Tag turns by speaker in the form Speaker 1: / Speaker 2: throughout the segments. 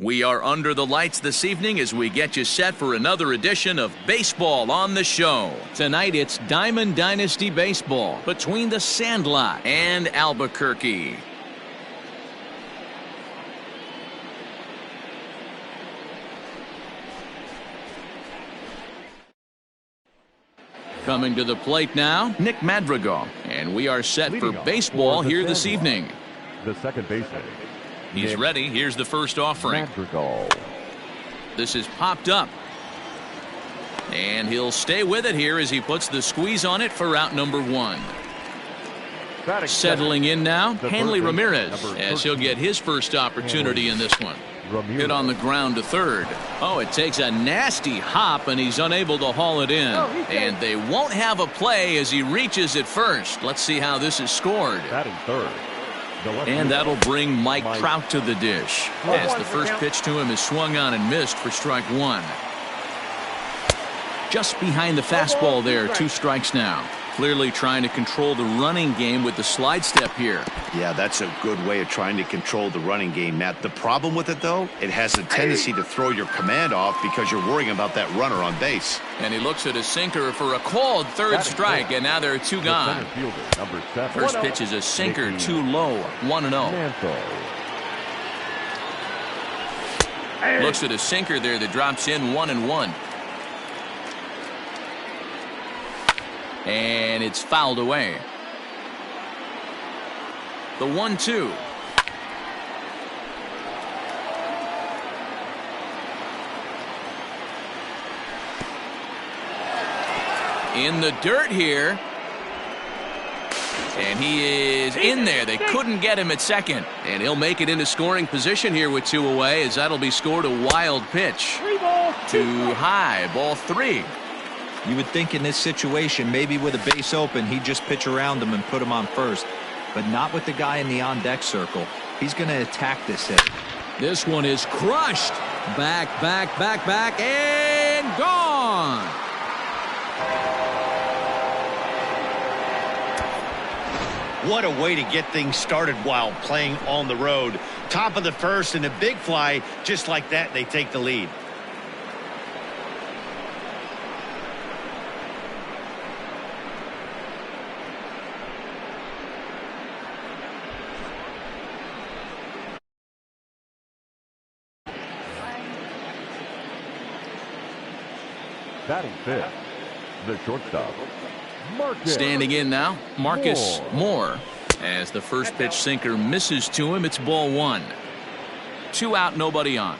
Speaker 1: We are under the lights this evening as we get you set for another edition of Baseball on the Show. Tonight it's Diamond Dynasty Baseball between the Sandlot and Albuquerque. Coming to the plate now, Nick Madrigal. And we are set for baseball here this evening.
Speaker 2: The second baseman.
Speaker 1: He's ready. Here's the first offering.
Speaker 2: Madrigal.
Speaker 1: This is popped up. And he'll stay with it here as he puts the squeeze on it for out number one. Settling in now, Hanley Ramirez, as he'll get his first opportunity in this one. Hit on the ground to third. Oh, it takes a nasty hop, and he's unable to haul it in. And they won't have a play as he reaches at first. Let's see how this is scored.
Speaker 2: Batting third.
Speaker 1: And that'll bring Mike Trout to the dish, as the first pitch to him is swung on and missed for strike one. Just behind the fastball there, 2 strikes now. Clearly trying to control the running game with the slide step here.
Speaker 3: Yeah, that's a good way of trying to control the running game, Matt. The problem with it, though, it has a tendency to throw your command off because you're worrying about that runner on base.
Speaker 1: And he looks at his sinker for a called third strike, and now there are 2 gone. First pitch is a sinker, too low, 1-0. Looks at a sinker there that drops in 1-1. And it's fouled away. The 1-2. In the dirt here. And he is in there. They couldn't get him at second. And he'll make it into scoring position here with 2 away, as that'll be scored a wild pitch. Too high. Ball 3.
Speaker 4: You would think in this situation, maybe with a base open, he'd just pitch around him and put him on first. But not with the guy in the on-deck circle. He's going to attack this hit.
Speaker 1: This one is crushed. Back, and gone.
Speaker 3: What a way to get things started while playing on the road. Top of the first and a big fly. Just like that, they take the lead.
Speaker 2: Batting fifth, the shortstop, Marcus.
Speaker 1: Standing in now, Marcus Moore. As the first pitch sinker misses to him, it's ball 1. 2 out, nobody on.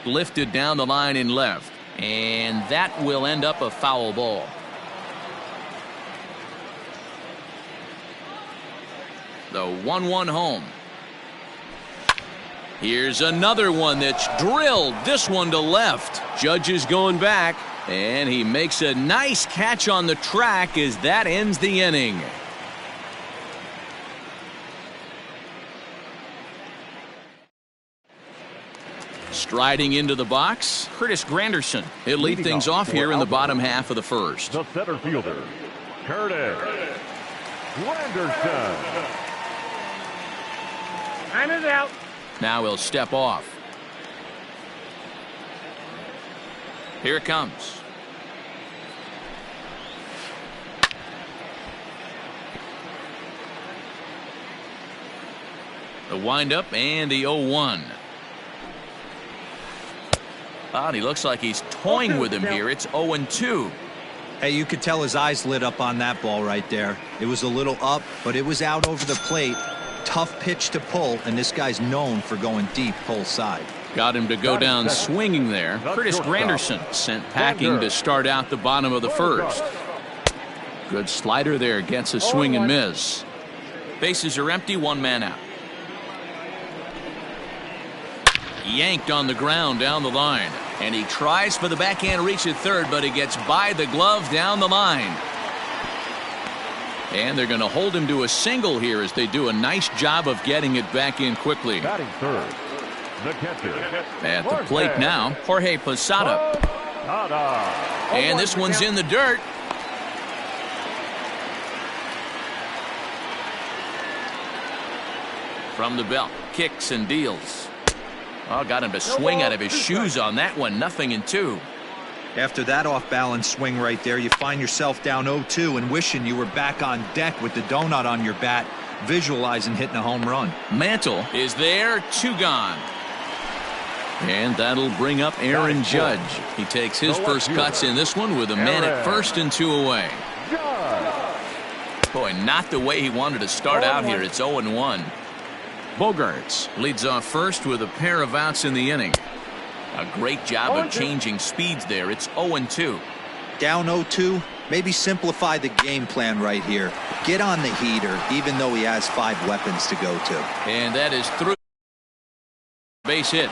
Speaker 1: Lifted down the line in left, and that will end up a foul ball. The 1-1 home. Here's another one that's drilled. This one to left. Judge is going back, and he makes a nice catch on the track as that ends the inning. Striding into the box, Curtis Granderson. He'll lead things off here in the bottom half of the first.
Speaker 2: The center fielder, Curtis Granderson.
Speaker 5: Time is out.
Speaker 1: Now he'll step off. Here it comes. The windup and the 0-1. He looks like he's toying with him here. It's 0-2.
Speaker 4: Hey, you could tell his eyes lit up on that ball right there. It was a little up, but it was out over the plate. Tough pitch to pull, and this guy's known for going deep pull side.
Speaker 1: Got him to go down swinging there. Curtis Granderson sent packing to start out the bottom of the first. Good slider there, gets a swing and miss. Bases are empty, 1 man out. Yanked on the ground down the line, and he tries for the backhand reach at third, but he gets by the glove down the line. And they're going to hold him to a single here as they do a nice job of getting it back in quickly.
Speaker 2: Batting third, the catcher.
Speaker 1: At the plate now, Jorge Posada. And this one's in the dirt. From the belt, kicks and deals. Oh, got him to swing out of his shoes on that one. 0-2.
Speaker 4: After that off-balance swing right there, you find yourself down 0-2 and wishing you were back on deck with the donut on your bat, visualizing hitting a home run.
Speaker 1: Mantle is there, 2 gone. And that'll bring up Aaron Judge. He takes his first cuts in this one with a man at first and 2 away. Boy, not the way he wanted to start out here. It's 0-1. Bogarts leads off first with a pair of outs in the inning. A great job of changing speeds there. It's 0-2.
Speaker 4: Down 0-2, maybe simplify the game plan right here. Get on the heater, even though he has 5 weapons to go to.
Speaker 1: And that is through. Base hit.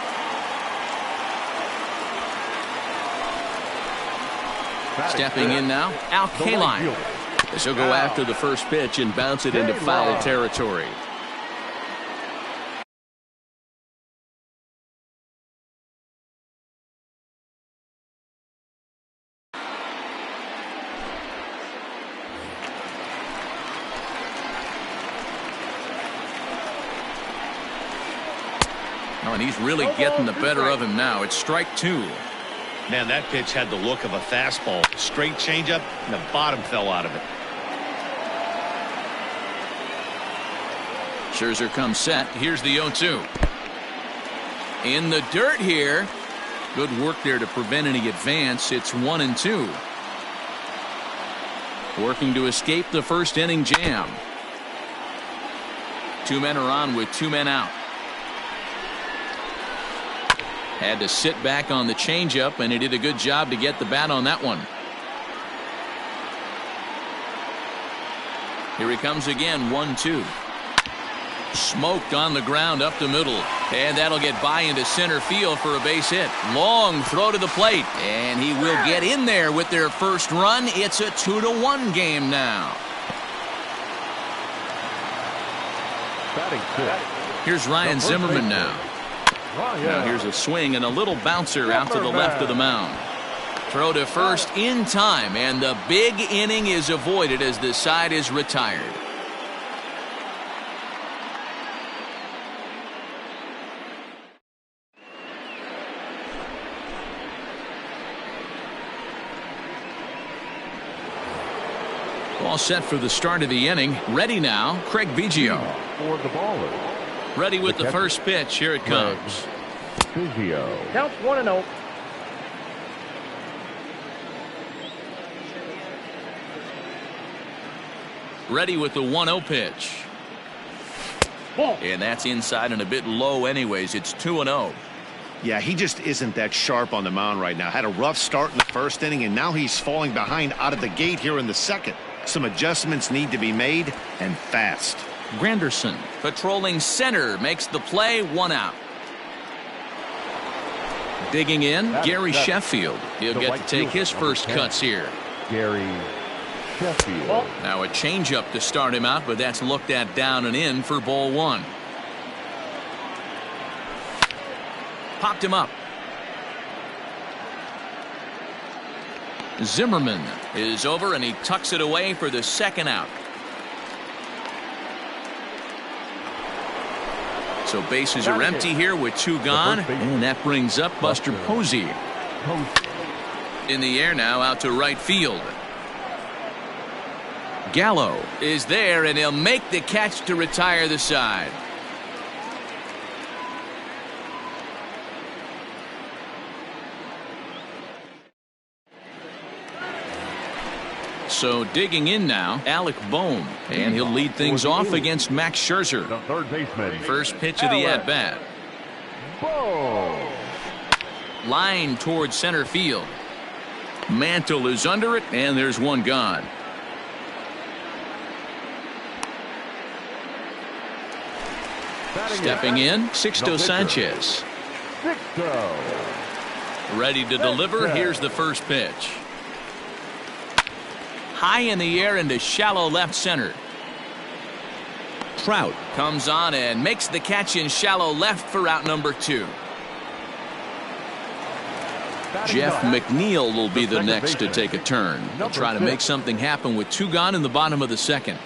Speaker 1: Stepping in now, Al Kaline. As he'll go after the first pitch and bounce it into foul territory. Oh, and he's really getting the better of him now. It's strike 2.
Speaker 3: Man, that pitch had the look of a fastball. Straight changeup, and the bottom fell out of it.
Speaker 1: Scherzer comes set. Here's the 0-2. In the dirt here. Good work there to prevent any advance. It's 1-2. Working to escape the first inning jam. 2 men are on with 2 men out. Had to sit back on the changeup, and he did a good job to get the bat on that one. Here he comes again, 1-2. Smoked on the ground up the middle, and that'll get by into center field for a base hit. Long throw to the plate, and he will get in there with their first run. It's a 2-1 game now. Here's Ryan Zimmerman now. Now here's a swing and a little bouncer out to the left of the mound. Throw to first in time, and the big inning is avoided as the side is retired. All set for the start of the inning. Ready now, Craig Biggio.
Speaker 2: For the baller.
Speaker 1: Ready with the first pitch. Here it comes.
Speaker 2: Biggio.
Speaker 5: Counts 1-0.
Speaker 1: Ready with the 1-0 pitch.
Speaker 5: Ball.
Speaker 1: And that's inside and a bit low anyways. It's 2-0.
Speaker 3: Yeah, he just isn't that sharp on the mound right now. Had a rough start in the first inning, and now he's falling behind out of the gate here in the second. Some adjustments need to be made, and fast.
Speaker 1: Granderson patrolling center makes the play. 1 out. Digging in, Gary Sheffield. He'll get to take his first cuts here.
Speaker 2: Gary Sheffield.
Speaker 1: Now a changeup to start him out, but that's looked at down and in for ball 1. Popped him up. Zimmerman is over, and he tucks it away for the second out. So bases are empty here with 2 gone, and that brings up Buster Posey. In the air now, out to right field. Gallo is there, and he'll make the catch to retire the side. So digging in now, Alec Bohm, and he'll lead things off against Max Scherzer.
Speaker 2: The third baseman.
Speaker 1: First pitch of the at-bat.
Speaker 2: Boom.
Speaker 1: Line towards center field. Mantle is under it, and there's 1 gone. Stepping in, Sixto Sanchez.
Speaker 2: Sixto.
Speaker 1: Ready to deliver. Here's the first pitch. High in the air into shallow left center. Trout comes on and makes the catch in shallow left for out number 2. Jeff McNeil will be the next to take a turn. He'll try to make something happen with 2 gone in the bottom of the second.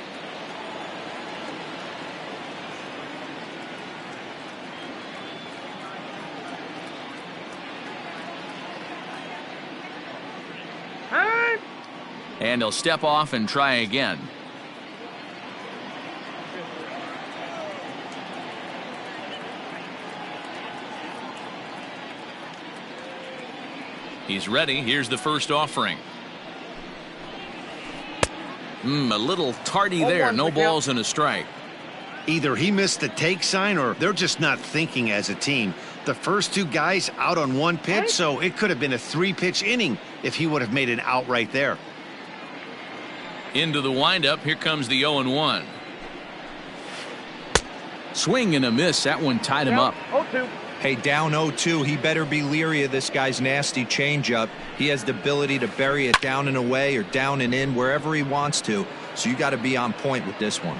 Speaker 1: And he'll step off and try again. He's ready. Here's the first offering. A little tardy there. No balls and a strike.
Speaker 3: Either he missed the take sign or they're just not thinking as a team. The first two guys out on one pitch, so it could have been a 3-pitch inning if he would have made an out right there.
Speaker 1: Into the windup. Here comes the 0-1. Swing and a miss. That one tied him up.
Speaker 5: 0-2.
Speaker 4: Hey, down 0-2. He better be leery of this guy's nasty changeup. He has the ability to bury it down and away or down and in wherever he wants to. So you got to be on point with this one.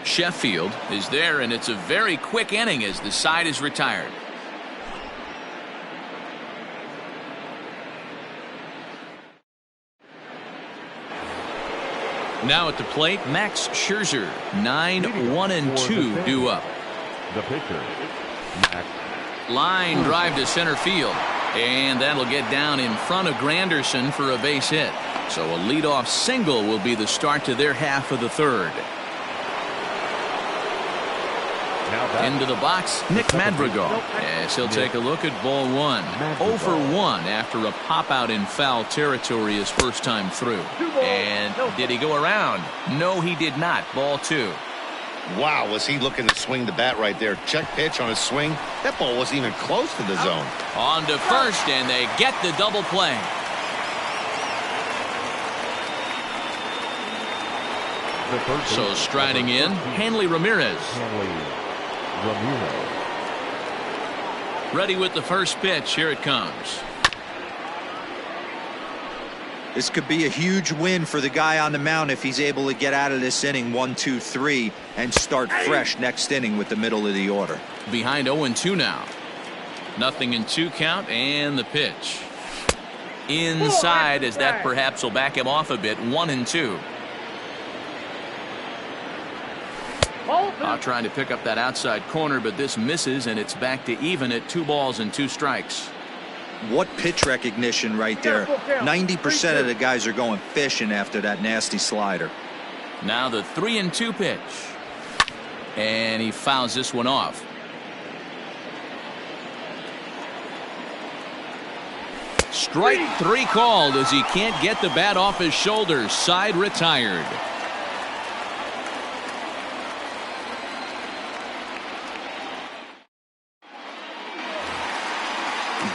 Speaker 1: Sheffield is there, and it's a very quick inning as the side is retired. Now at the plate, Max Scherzer. 9-1-2 due up.
Speaker 2: The pitcher, Max.
Speaker 1: Line drive to center field, and that'll get down in front of Granderson for a base hit. So a leadoff single will be the start to their half of the third. Into the box, Nick Madrigal, as he'll take a look at ball one. 0 for 1 after a pop out in foul territory his first time through. And did he go around? No, he did not. Ball 2.
Speaker 3: Wow, was he looking to swing the bat right there. Check pitch on his swing. That ball wasn't even close to the zone.
Speaker 1: On to first, and they get the double play. So striding in, Hanley Ramirez. Ready with the first pitch. Here it comes.
Speaker 4: This could be a huge win for the guy on the mound if he's able to get out of this inning 1, 2, 3 and start fresh next inning with the middle of the order.
Speaker 1: Behind 0-2 now. Nothing in 2 count, and the pitch. Inside, as that perhaps will back him off a bit. 1-2. Trying to pick up that outside corner, but this misses, and it's back to even at 2 balls and 2 strikes.
Speaker 4: What pitch recognition right there. 90% of the guys are going fishing after that nasty slider.
Speaker 1: Now the 3-2 pitch. And he fouls this one off. Strike 3 called as he can't get the bat off his shoulders. Side retired.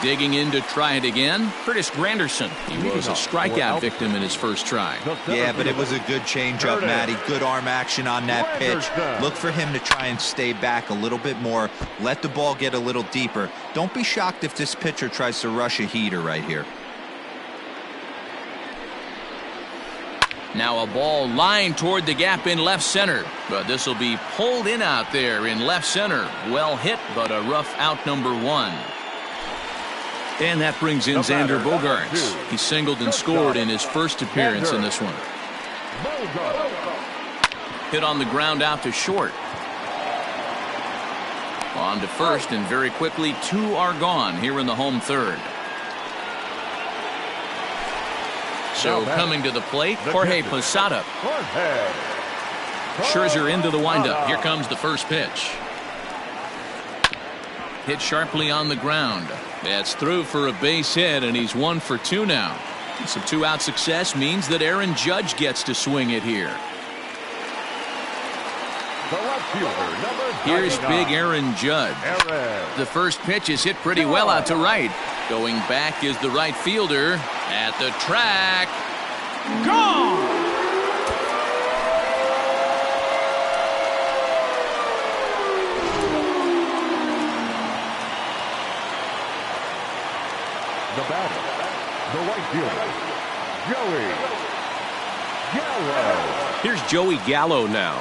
Speaker 1: Digging in to try it again, Curtis Granderson. He was a strikeout victim in his first try.
Speaker 4: Yeah, but it was a good changeup, Matty. Good arm action on that pitch. Look for him to try and stay back a little bit more. Let the ball get a little deeper. Don't be shocked if this pitcher tries to rush a heater right here.
Speaker 1: Now a ball lined toward the gap in left center, but this will be pulled in out there in left center. Well hit, but a rough out, number 1. And that brings in Xander Bogaerts. He singled and scored in his first appearance in this one. Hit on the ground out to short. On to first, and very quickly 2 are gone here in the home third. So coming to the plate, Jorge Posada. Scherzer into the windup. Here comes the first pitch. Hit sharply on the ground. That's through for a base hit, and he's 1 for 2 now. Some 2-out success means that Aaron Judge gets to swing it here. Here's big Aaron Judge. The first pitch is hit pretty well out to right. Going back is the right fielder at the track. Gone!
Speaker 2: The batter, the right fielder, Joey Gallo.
Speaker 6: Here's Joey Gallo now.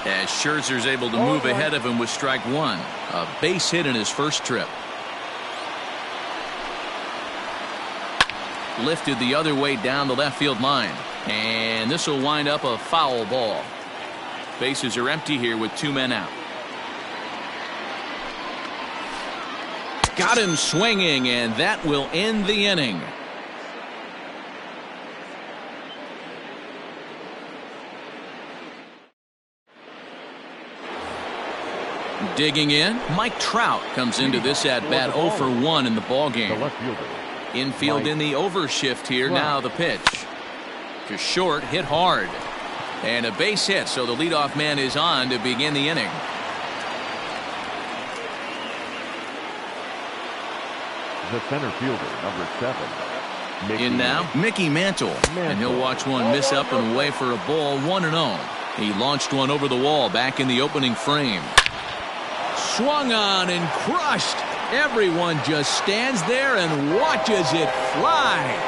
Speaker 1: As Scherzer's able to move ahead of him with strike 1. A base hit in his first trip. Lifted the other way down the left field line. And this will wind up a foul ball. Bases are empty here with 2 men out. Got him swinging, and that will end the inning. Digging in, Mike Trout comes into this at-bat 0 for 1 in the ballgame. Infield in the overshift here. Now the pitch. To short, hit hard. And a base hit, so the leadoff man is on to begin the inning.
Speaker 2: The center fielder, number 7.
Speaker 1: In now, Mickey Mantle. And he'll watch one miss up and away for a ball, 1-0. He launched one over the wall back in the opening frame. Swung on and crushed. Everyone just stands there and watches it fly.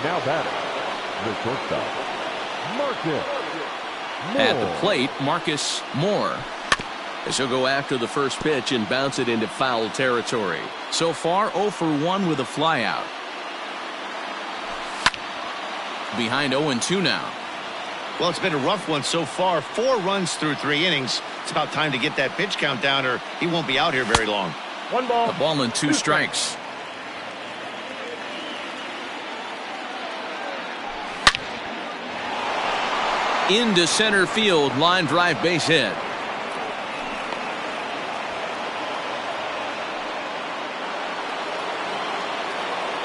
Speaker 2: Now batting, the shortstop, Marcus Moore.
Speaker 1: At the plate, Marcus Moore. As he'll go after the first pitch and bounce it into foul territory. So far, 0 for 1 with a flyout. Behind 0-2 now.
Speaker 3: Well, it's been a rough one so far. 4 runs through 3 innings. It's about time to get that pitch count down or he won't be out here very long.
Speaker 5: 1 ball.
Speaker 1: A ball and 2 strikes. Into center field, line drive, base hit.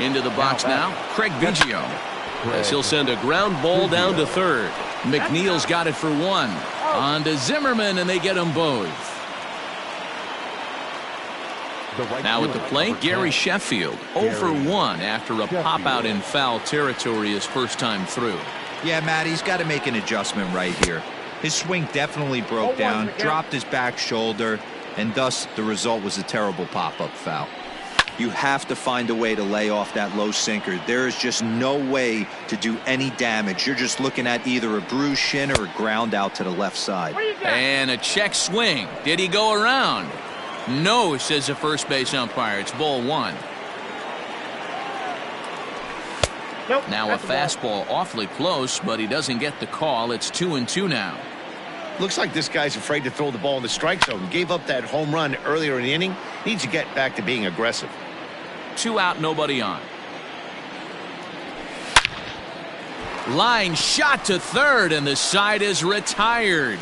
Speaker 1: Into the box now, Craig Biggio. As he'll send a ground ball down to third. McNeil's got it for 1. On to Zimmerman, and they get them both. Now at the plate, Gary Sheffield. 0 for 1 after a pop out in foul territory his first time through.
Speaker 4: Yeah, Matt, he's got to make an adjustment right here. His swing definitely broke down, dropped his back shoulder, and thus the result was a terrible pop-up foul. You have to find a way to lay off that low sinker. There is just no way to do any damage. You're just looking at either a bruised shin or a ground out to the left side.
Speaker 1: And a check swing. Did he go around? No, says the first base umpire. It's ball 1.
Speaker 5: Nope,
Speaker 1: now a fastball awfully close, but he doesn't get the call. It's 2-2 now.
Speaker 3: Looks like this guy's afraid to throw the ball in the strike zone. Gave up that home run earlier in the inning. Needs to get back to being aggressive.
Speaker 1: 2 out, nobody on. Line shot to third, and the side is retired.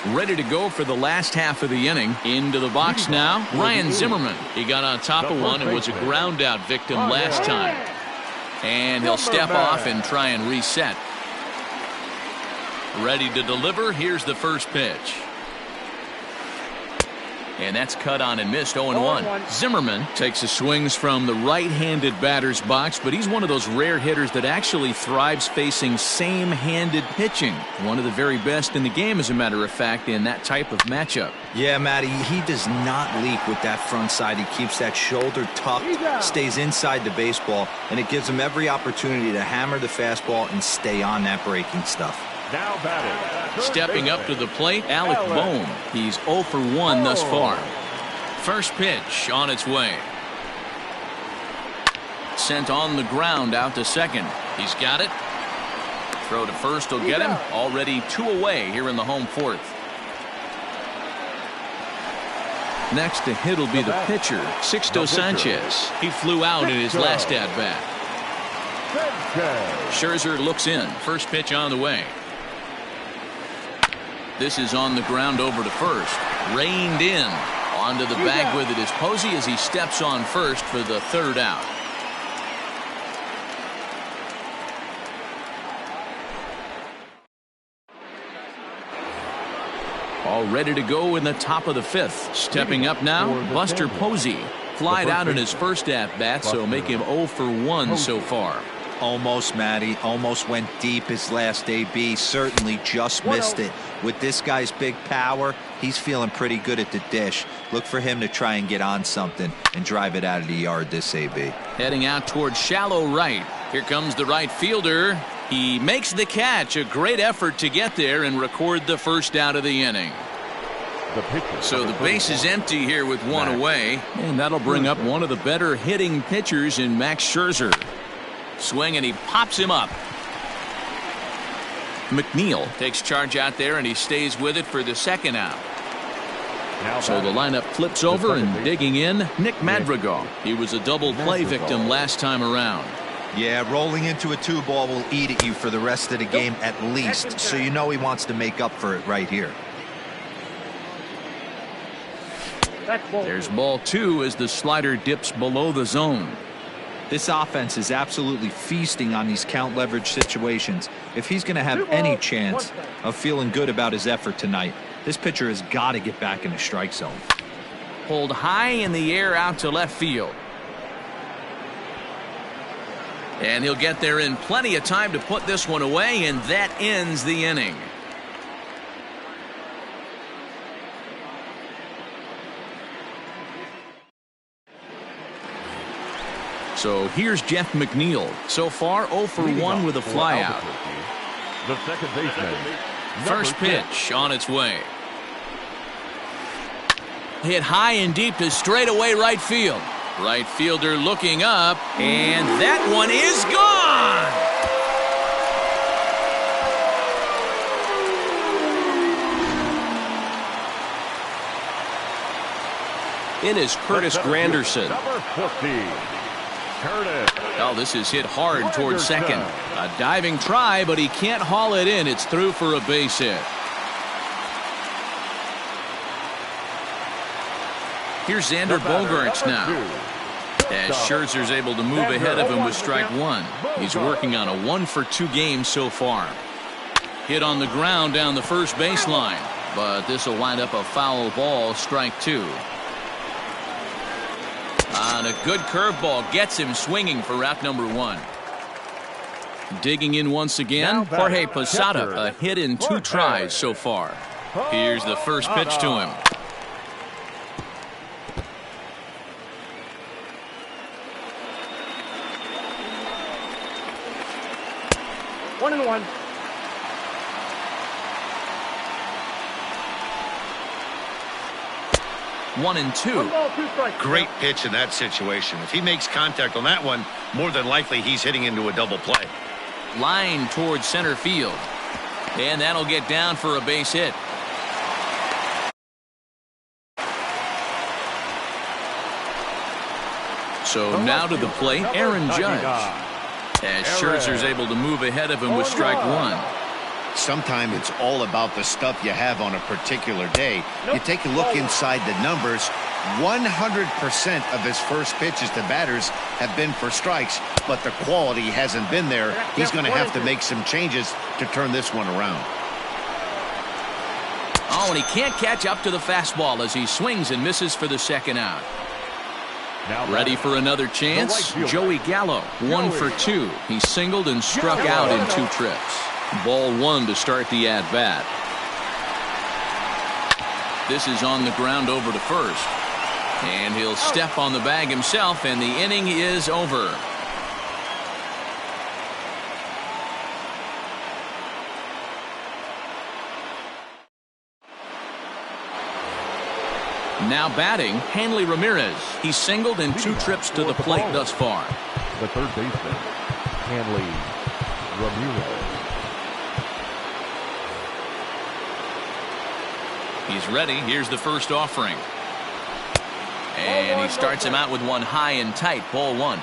Speaker 1: Ready to go for the last half of the inning. Into the box now, Ryan Zimmerman. He got on top of one and was a ground out victim last time. And he'll step off and try and reset. Ready to deliver. Here's the first pitch. And that's cut on and missed. 0-1. Zimmerman takes his swings from the right-handed batter's box, but he's one of those rare hitters that actually thrives facing same-handed pitching. One of the very best in the game, as a matter of fact, in that type of matchup.
Speaker 4: Yeah, Matty, he does not leak with that front side. He keeps that shoulder tucked, stays inside the baseball, and it gives him every opportunity to hammer the fastball and stay on that breaking stuff.
Speaker 2: Now batting.
Speaker 1: Stepping up to the plate, Alec Bohm. He's 0 for 1 thus far. First pitch on its way. Sent on the ground out to second. He's got it. Throw to first will get him. Already 2 away here in the home fourth. Next to hit will be the pitcher, Sixto Sanchez. He flew out in his last at-bat. Scherzer looks in. First pitch on the way. This is on the ground over to first. Reined in. Onto the bag with it is Posey as he steps on first for the third out. All ready to go in the top of the fifth. Stepping up now, Buster Posey. Flied out in his first at-bat, so make him 0 for 1 so far.
Speaker 4: Almost, Matty. Almost went deep his last AB. Certainly just missed it. With this guy's big power, he's feeling pretty good at the dish. Look for him to try and get on something and drive it out of the yard this AB.
Speaker 1: Heading out towards shallow right. Here comes the right fielder. He makes the catch. A great effort to get there and record the first out of the inning. So the base is empty here with 1 away. And that'll bring up one of the better hitting pitchers in Max Scherzer. Swing, and he pops him up. McNeil takes charge out there, and he stays with it for the second out. So the lineup flips over, and digging in, Nick Madrigal. He was a double play victim last time around.
Speaker 4: Yeah, rolling into a 2-ball will eat at you for the rest of the game at least, so you know he wants to make up for it right here.
Speaker 1: There's ball 2 as the slider dips below the zone.
Speaker 4: This offense is absolutely feasting on these count leverage situations. If he's going to have any chance of feeling good about his effort tonight, this pitcher has got to get back in the strike zone.
Speaker 1: Pulled high in the air out to left field. And he'll get there in plenty of time to put this one away, and that ends the inning. So here's Jeff McNeil. So far 0 for 1 with a flyout.
Speaker 2: The second baseman.
Speaker 1: First pitch on its way. Hit high and deep to straightaway right field. Right fielder looking up, and that one is gone. It is Curtis Granderson.
Speaker 2: Number 50. Curtis.
Speaker 1: Oh, this is hit hard towards second. A diving try, but he can't haul it in. It's through for a base hit. Here's Xander Bogaerts now. As Scherzer's able to move ahead of him with strike 1. He's working on a 1 for 2 game so far. Hit on the ground down the first baseline, but this will wind up a foul ball, strike 2. On a good curveball gets him swinging for route number 1. Digging in once again, Jorge Posada, a hit in 2 tries so far. Here's the first pitch to him.
Speaker 5: One and one.
Speaker 1: One and two.
Speaker 5: 1 ball, 2 strikes.
Speaker 3: Great pitch in that situation. If he makes contact on that one, more than likely he's hitting into a double play.
Speaker 1: Line towards center field. And that'll get down for a base hit. So now to the plate, Aaron Judge. As Scherzer's able to move ahead of him with strike 1.
Speaker 3: Sometimes it's all about the stuff you have on a particular day. You take a look inside the numbers. 100% of his first pitches to batters have been for strikes, but the quality hasn't been there. He's going to have to make some changes to turn this one around.
Speaker 1: Oh, and he can't catch up to the fastball as he swings and misses for the second out. Ready for another chance? Joey Gallo, 1 for 2. He singled and struck out in 2 trips. Ball 1 to start the at-bat. This is on the ground over to first. And he'll step on the bag himself, and the inning is over. Now batting, Hanley Ramirez. He's singled in 2 trips to the plate thus far.
Speaker 2: The third baseman, Hanley Ramirez.
Speaker 1: He's ready. Here's the first offering. And he starts him out with one high and tight. Ball 1.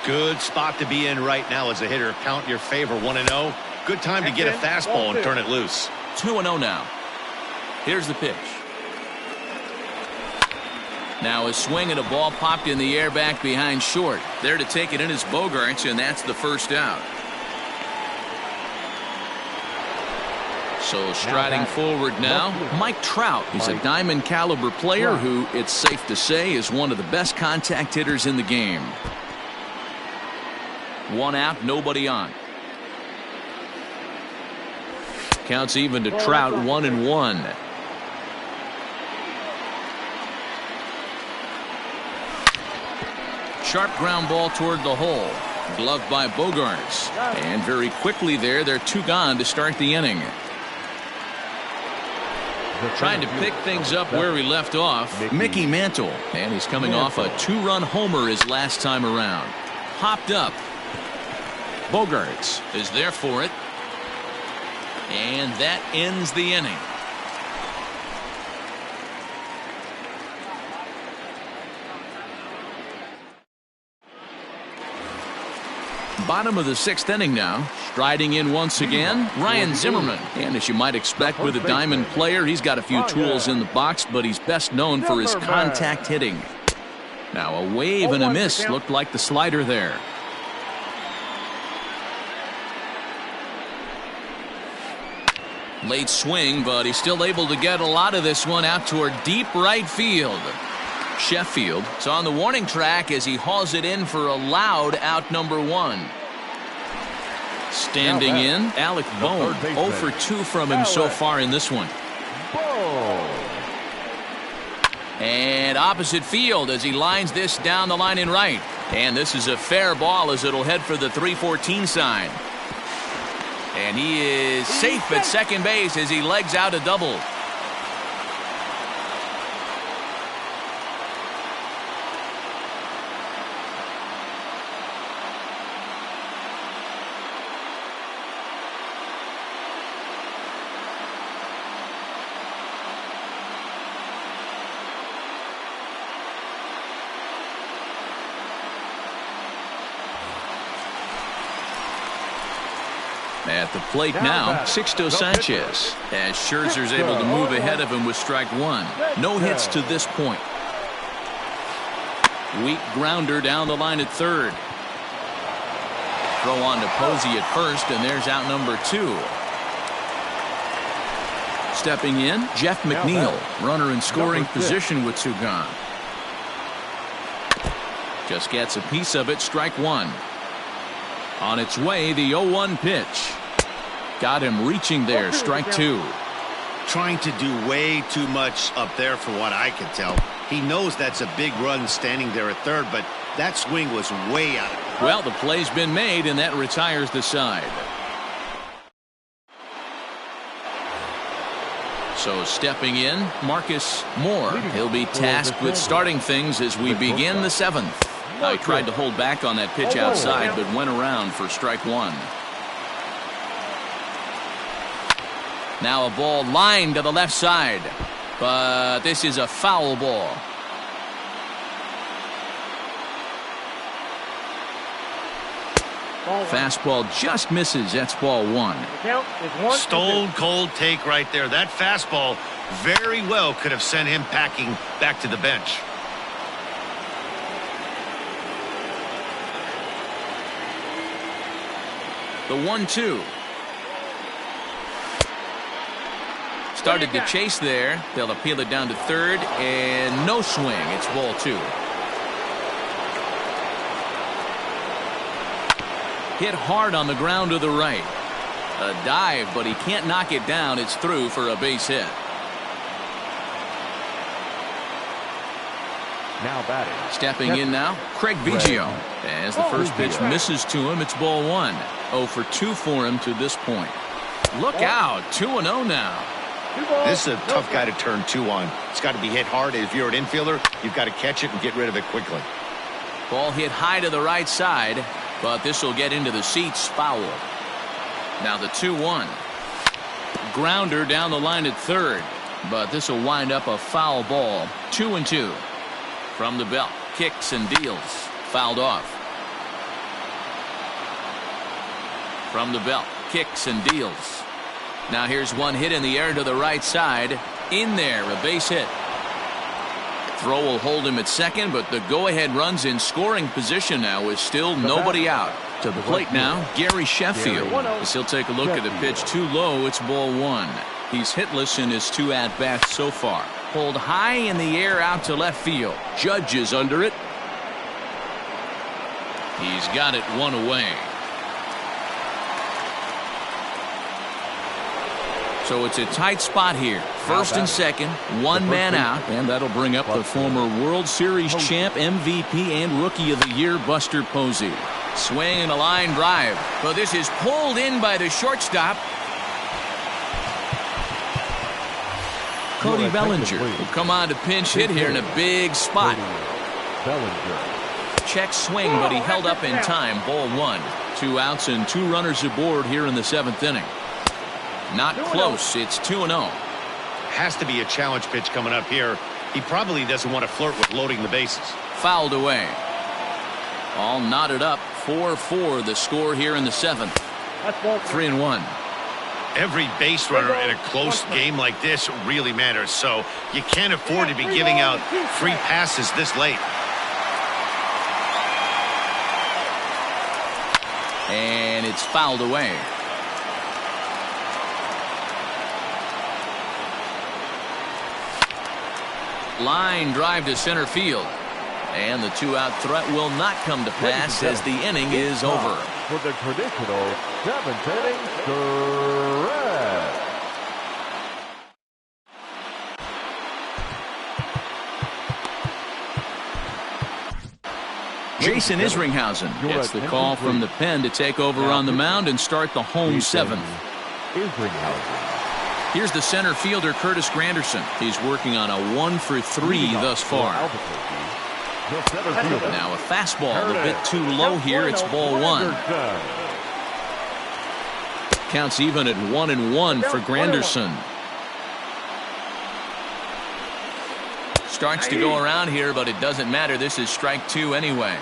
Speaker 3: Good spot to be in right now as a hitter. Count your favor, 1-0. Good time to get a fastball and turn it loose.
Speaker 1: 2-0 now. Here's the pitch. Now a swing and a ball popped in the air back behind short. There to take it in is Bogaerts, and that's the first out. So striding forward now, Mike Trout. He's a diamond caliber player who, it's safe to say, is one of the best contact hitters in the game. 1 out, nobody on. Counts even to Trout, 1-1. Sharp ground ball toward the hole. Gloved by Bogaerts. And very quickly there, they're 2 gone to start the inning. Trying to pick things up where we left off, Mickey Mantle. And he's coming off a 2-run homer his last time around. Popped up. Bogaerts is there for it. And that ends the inning. Bottom of the 6th inning now. Striding in once again, Ryan Zimmerman. And as you might expect with a diamond player, he's got a few tools in the box, but he's best known for his contact hitting. Now a wave and a miss. Looked like the slider there. Late swing, but he's still able to get a lot of this one out toward deep right field. Sheffield is on the warning track as he hauls it in for a loud out number 1. Standing in, Alec Bohm. 0 for 2 from him so far in this one. And opposite field as he lines this down the line in right. And this is a fair ball as it'll head for the 314 sign. And he is safe at second base as he legs out a double. At the plate now, Sixto Sanchez, as Scherzer's able to move ahead of him with strike 1. No hits to this point. Weak grounder down the line at third. Throw on to Posey at first, and there's out number 2. Stepping in, Jeff McNeil, runner in scoring position with 2 gone. Just gets a piece of it, strike 1. On its way, the 0-1 pitch. Got him reaching there, strike 2.
Speaker 3: Trying to do way too much up there for what I can tell. He knows that's a big run standing there at third, but that swing was way out.
Speaker 1: Well, the play's been made, and that retires the side. So stepping in, Marcus Moore. He'll be tasked with starting things as we begin the 7th. I tried to hold back on that pitch outside, but went around for strike 1. Now a ball lined to the left side, but this is a foul ball. Fastball just misses. That's ball 1.
Speaker 3: Stone cold take right there. That fastball very well could have sent him packing back to the bench.
Speaker 1: The 1-2. Started to chase there. They'll appeal it down to third, and no swing. It's ball 2. Hit hard on the ground to the right. A dive, but he can't knock it down. It's through for a base hit.
Speaker 2: Now batting.
Speaker 1: Stepping in now, Craig Biggio. As the first pitch misses to him, it's ball 1. 0 for 2 for him to this point. Look out, 2-0 now.
Speaker 3: This is a tough guy to turn 2 on. It's got to be hit hard. If you're an infielder, you've got to catch it and get rid of it quickly.
Speaker 1: Ball hit high to the right side, but this will get into the seats, foul. Now the 2-1. Grounder down the line at third, but this will wind up a foul ball. 2-2. From the belt, kicks and deals. Fouled off. From the belt, kicks and deals. Now here's one hit in the air to the right side. In there, a base hit. Throw will hold him at second, but the go-ahead run's in scoring position now with still nobody out. To the plate now, Gary Sheffield. As he'll take a look at the pitch too low, it's ball 1. He's hitless in his 2 at-bats so far. Pulled high in the air out to left field. Judge is under it. He's got it 1 away. So it's a tight spot here. First and second, 1 man out, and that'll bring up the former World Series champ, MVP, and Rookie of the Year, Buster Posey. Swing and a line drive, but this is pulled in by the shortstop. Cody Bellinger will come on to pinch hit here in a big spot. Check swing, but he held up in time. Ball 1. 2 outs and 2 runners aboard here in the 7th inning. Not close. It's 2-0.
Speaker 3: Has to be a challenge pitch coming up here. He probably doesn't want to flirt with loading the bases.
Speaker 1: Fouled away. All knotted up. 4-4 the score here in the 7th. 3-1.
Speaker 3: Every base runner in a close game like this really matters, so you can't afford to be giving out free passes this late.
Speaker 1: And it's fouled away. Line drive to center field. And the 2-out threat will not come to pass as the inning is over.
Speaker 2: For the traditional 7th inning stretch.
Speaker 1: Jason Isringhausen gets the call from the pen to take over on the mound and start the home 7th. Here's the center fielder, Curtis Granderson. He's working on a 1-for-3 thus far. Now a fastball a bit too low here. It's ball 1. Counts even at 1-1 for Granderson. Starts to go around here, but it doesn't matter. This is strike 2 anyway.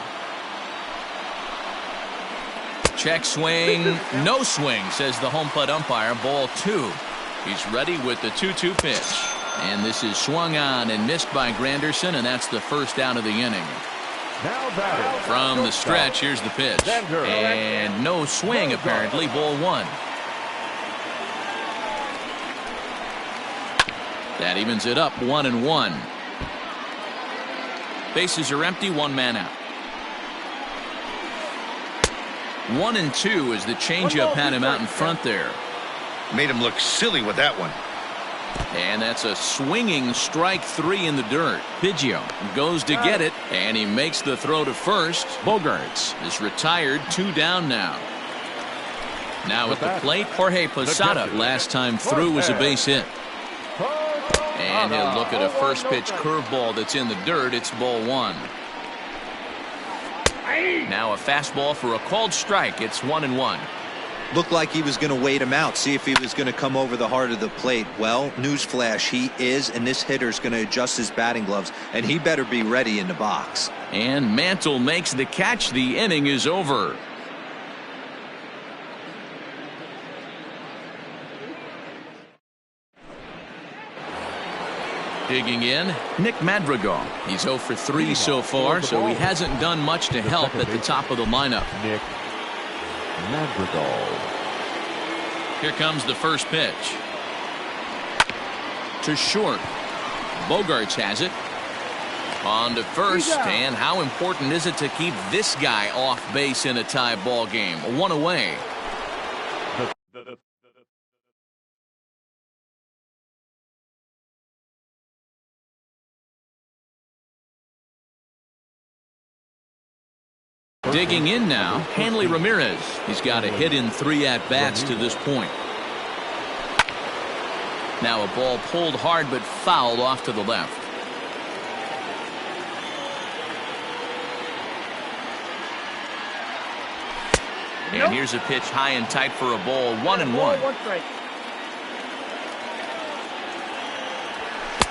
Speaker 1: Check swing. No swing, says the home plate umpire. Ball 2. He's ready with the 2-2 pitch. And this is swung on and missed by Granderson, and that's the first out of the inning. From the stretch, here's the pitch. And no swing, apparently. Ball 1. That evens it up, 1-1. Bases are empty, 1 man out. 1-2 as the changeup had him out in front there.
Speaker 3: Made him look silly with that one.
Speaker 1: And that's a swinging strike 3 in the dirt. Biggio goes to get it, and he makes the throw to first. Bogaerts is retired, 2 down now. Now at the plate, Jorge Posada last time through was a base hit. And he'll look at a first pitch curveball that's in the dirt. It's ball 1. Now a fastball for a called strike. It's 1-1.
Speaker 4: Looked like he was going to wait him out, see if he was going to come over the heart of the plate. Well, newsflash, he is, and this hitter's going to adjust his batting gloves, and he better be ready in the box.
Speaker 1: And Mantle makes the catch. The inning is over. Digging in, Nick Madrigal. He's 0 for 3 so far, so he hasn't done much to help at the top of the lineup.
Speaker 2: Nick Madrigal.
Speaker 1: Here comes the first pitch. To short. Bogaerts has it. On to first, and how important is it to keep this guy off base in a tie ball game? 1 away. Digging in now, Hanley Ramirez. He's got a hit in 3 at-bats to this point. Now a ball pulled hard but fouled off to the left. And here's a pitch high and tight for a ball, 1-1.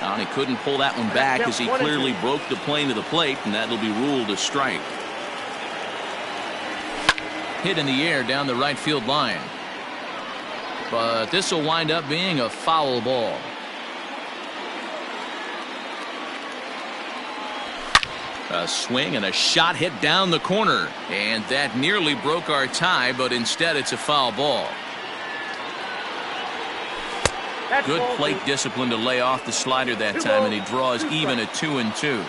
Speaker 1: And he couldn't pull that one back as he clearly broke the plane to the plate, and that'll be ruled a strike. Hit in the air down the right field line. But this will wind up being a foul ball. A swing and a shot hit down the corner. And that nearly broke our tie, but instead it's a foul ball. Good plate discipline to lay off the slider that time, and he draws even at 2-2.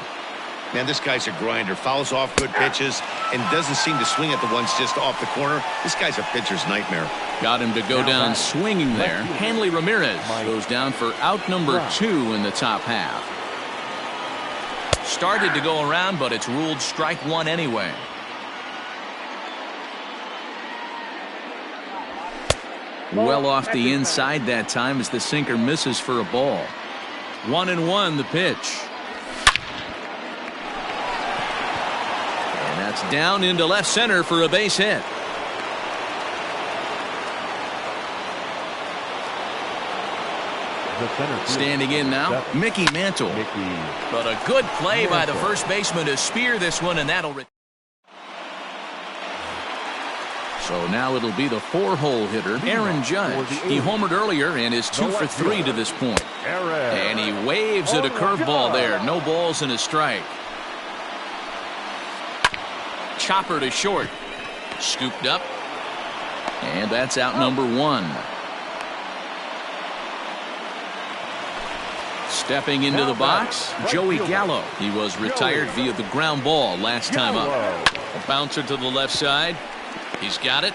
Speaker 3: Man, this guy's a grinder. Fouls off good pitches and doesn't seem to swing at the ones just off the corner. This guy's a pitcher's nightmare.
Speaker 1: Got him to go down swinging there. Hanley Ramirez goes down for out number 2 in the top half. Started to go around, but it's ruled strike 1 anyway. Well off the inside that time as the sinker misses for a ball. 1-1 the pitch. That's down into left center for a base hit.
Speaker 2: the center fielder.
Speaker 1: Standing in now, Mickey Mantle. But a good play by the first baseman to spear this one, and that'll. So now it'll be the 4-hole hitter, Aaron Judge. He homered earlier and is 2 for 3 to this point. And he waves at a curveball there. No balls and a strike. Chopper to short. Scooped up. And that's out number 1. Stepping into the box, Joey Gallo. He was retired via the ground ball last time up. A bouncer to the left side. He's got it.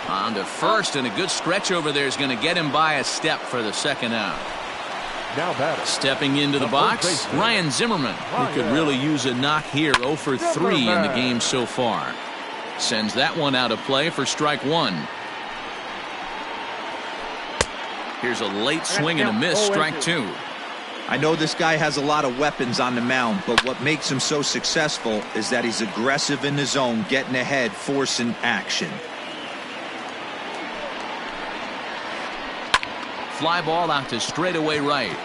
Speaker 1: On to first, and a good stretch over there is going to get him by a step for the second out.
Speaker 2: Now batter.
Speaker 1: Stepping into the box, Ryan Zimmerman, who could really use a knock here. 0 for 3 in the game so far. Sends that one out of play for strike 1. Here's a late swing and a miss, strike 2.
Speaker 4: I know this guy has a lot of weapons on the mound, but what makes him so successful is that he's aggressive in the zone, getting ahead, forcing action.
Speaker 1: Fly ball out to straightaway right.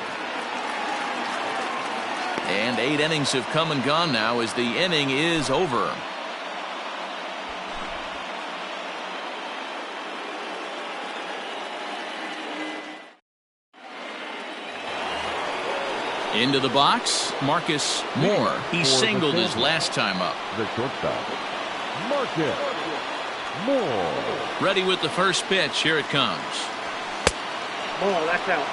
Speaker 1: And 8 innings have come and gone now as the inning is over. Into the box, Marcus Moore. He singled his last time up.
Speaker 2: The shortstop, Marcus Moore.
Speaker 1: Ready with the first pitch. Here it comes.
Speaker 5: Oh, that's out.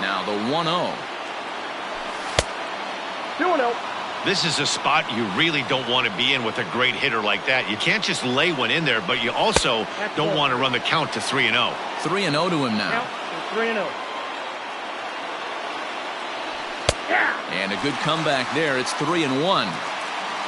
Speaker 1: Now the 1-0.
Speaker 5: 2-0.
Speaker 3: This is a spot you really don't want to be in with a great hitter like that. You can't just lay one in there, but you also don't want to run the count to 3-0.
Speaker 1: 3-0 to him now.
Speaker 5: Count 3-0.
Speaker 1: And a good comeback there. It's 3-1.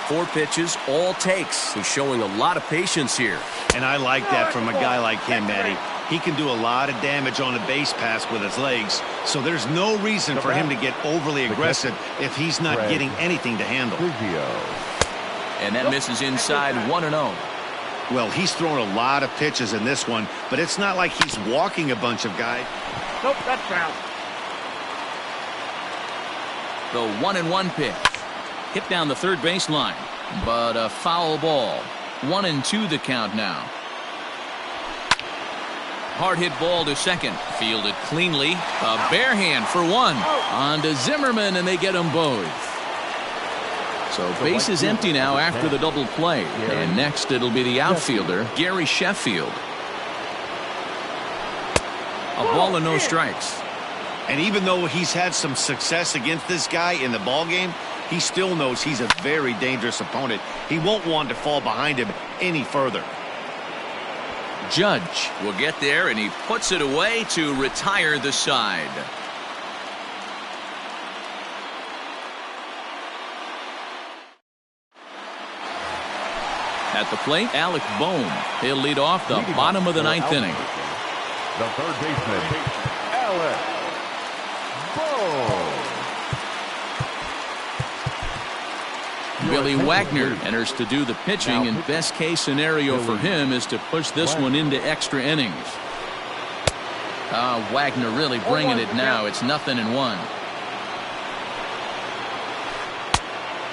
Speaker 1: 4 pitches, all takes. He's showing a lot of patience here.
Speaker 3: And I like that from a guy like him, Matty. He can do a lot of damage on a base pass with his legs, so there's no reason for him to get overly aggressive if he's not getting anything to handle.
Speaker 1: And that misses inside 1-0.
Speaker 3: Well, he's thrown a lot of pitches in this one, but it's not like he's walking a bunch of guys.
Speaker 5: Nope, that's foul.
Speaker 1: The 1-1 pitch. Hit down the third baseline, but a foul ball. 1-2 the count now. Hard hit ball to second. Fielded cleanly. A bare hand for 1. On to Zimmerman, and they get them both. So base is empty now after the double play. And next it'll be the outfielder, Gary Sheffield. A ball and no strikes.
Speaker 3: And even though he's had some success against this guy in the ball game, he still knows he's a very dangerous opponent. He won't want to fall behind him any further.
Speaker 1: Judge will get there, and he puts it away to retire the side. At the plate, Alec Bohm. He'll lead off the bottom of the 9th inning.
Speaker 2: The third baseman, Alec Bohm.
Speaker 1: Billy Wagner enters to do the pitching, and best case scenario for him is to push this one into extra innings. Wagner really bringing it now. It's 0-1.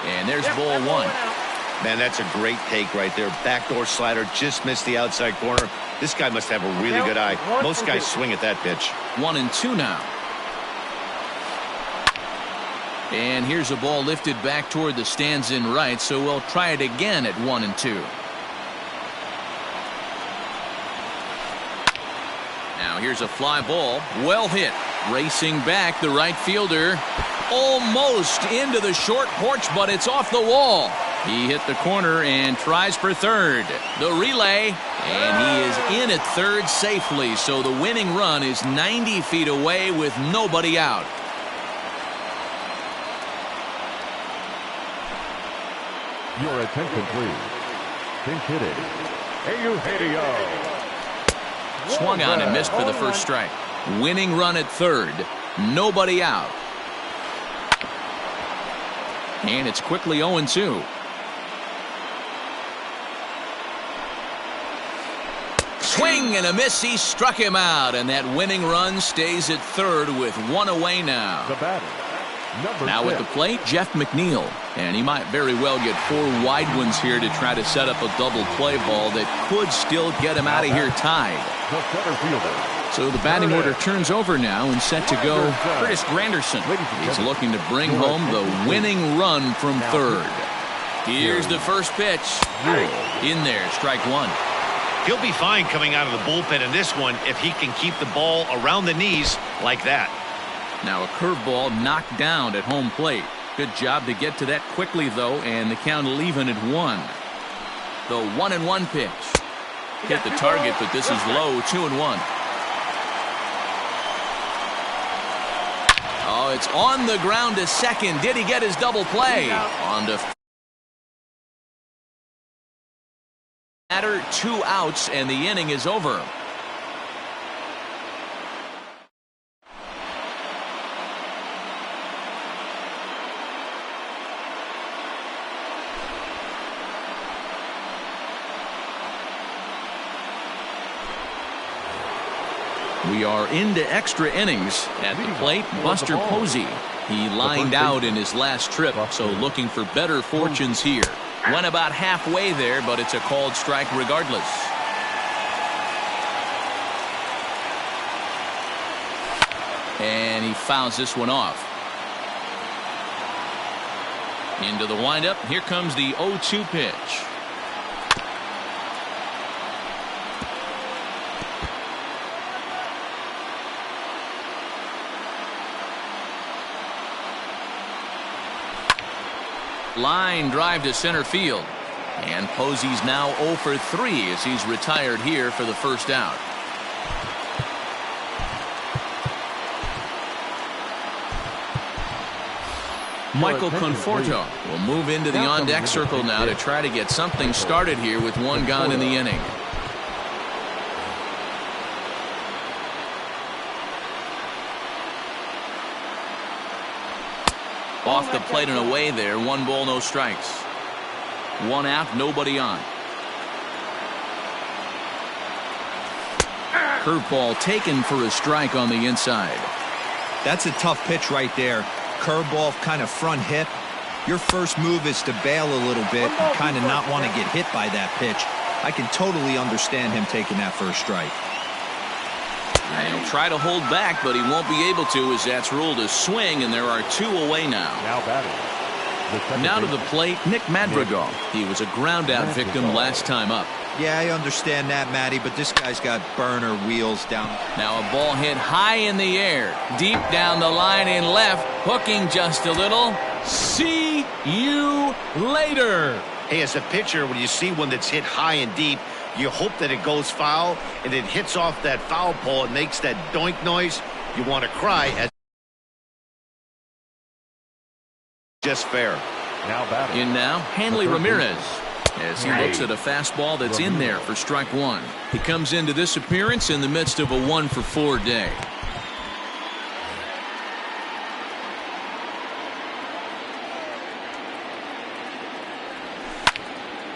Speaker 1: And there's ball 1.
Speaker 3: Man, that's a great take right there. Backdoor slider just missed the outside corner. This guy must have a really good eye. Most guys swing at that pitch.
Speaker 1: 1-2 now. And here's a ball lifted back toward the stands in right, so we'll try it again at 1-2. Now here's a fly ball, well hit. Racing back, the right fielder. Almost into the short porch, but it's off the wall. He hit the corner and tries for third. The relay, and he is in at third safely, so the winning run is 90 feet away with nobody out.
Speaker 2: Your attention, please. Pinch hitting, Eugenio.
Speaker 1: Swung on and missed for the first strike. Winning run at third. Nobody out. And it's quickly 0-2. Swing swing and a miss. He struck him out, and that winning run stays at third with one away now.
Speaker 2: The batter,
Speaker 1: Now
Speaker 2: number
Speaker 1: at the plate, Jeff McNeil, and he might very well get 4 wide ones here to try to set up a double play ball that could still get him out of here tied.
Speaker 2: the center fielder.
Speaker 1: So the batting order turns over now and set to go. Curtis Granderson is looking to bring home the winning run from third. Here's the first pitch. In there, strike one.
Speaker 3: He'll be fine coming out of the bullpen in this one if he can keep the ball around the knees like that.
Speaker 1: Now a curveball knocked down at home plate. Good job to get to that quickly, though, and the count will even at 1. The 1-1 pitch. Hit the target, but this is low. 2-1. Oh, it's on the ground to second. Did he get his double play? On to batter, 2 outs, and the inning is over. We are into extra innings. At the plate, Buster Posey. He lined out in his last trip, so looking for better fortunes here. Went about halfway there, but it's a called strike regardless. And he fouls this one off. Into the windup. Here comes the 0-2 pitch. Line drive to center field. And Posey's now 0 for 3 as he's retired here for the first out. Michael Conforto will move into the on-deck circle now to try to get something started here with 1 gone in the inning. Off the plate and away there. 1 ball, no strikes. 1 out, nobody on. Curveball taken for a strike on the inside.
Speaker 4: That's a tough pitch right there. Curveball, kind of front hip. Your first move is to bail a little bit and kind of not want to get hit by that pitch. I can totally understand him taking that first strike.
Speaker 1: And he'll try to hold back, but he won't be able to as that's ruled a swing, and there are 2 away now.
Speaker 2: Now batting.
Speaker 1: Now to the plate, Nick Madrigal. He was a ground-out victim last time up.
Speaker 4: Yeah, I understand that, Matty, but this guy's got burner wheels down.
Speaker 1: Now a ball hit high in the air, deep down the line in left, hooking just a little. See you later.
Speaker 3: Hey, as a pitcher, when you see one that's hit high and deep, you hope that it goes foul and it hits off that foul pole and makes that doink noise. You want to cry as just fair.
Speaker 2: Now batting.
Speaker 1: In now, Hanley Ramirez, as he looks at a fastball that's in there for strike 1. He comes into this appearance in the midst of a 1 for 4 day.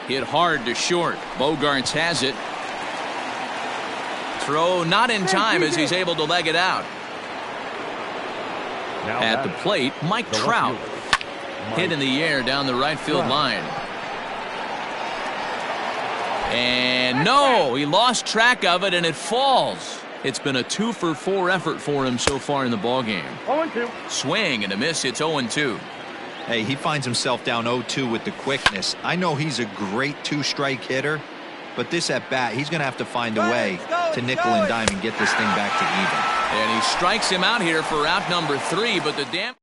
Speaker 1: Hit hard to short. Bogarts has it. Throw not in time as he's able to leg it out.
Speaker 2: Now
Speaker 1: At the
Speaker 2: batting.
Speaker 1: plate, Mike Trout. Hit in the air down the right field line. And no, he lost track of it and it falls. It's been a 2 for 4 effort for him so far in the ballgame.
Speaker 5: 0-2.
Speaker 1: Swing and a miss. It's 0-2.
Speaker 4: Hey, he finds himself down 0-2 with the quickness. I know he's a great 2-strike hitter, but this at bat, he's going to have to find a way to nickel and dime and get this thing back to even.
Speaker 1: And he strikes him out here for out number 3, but the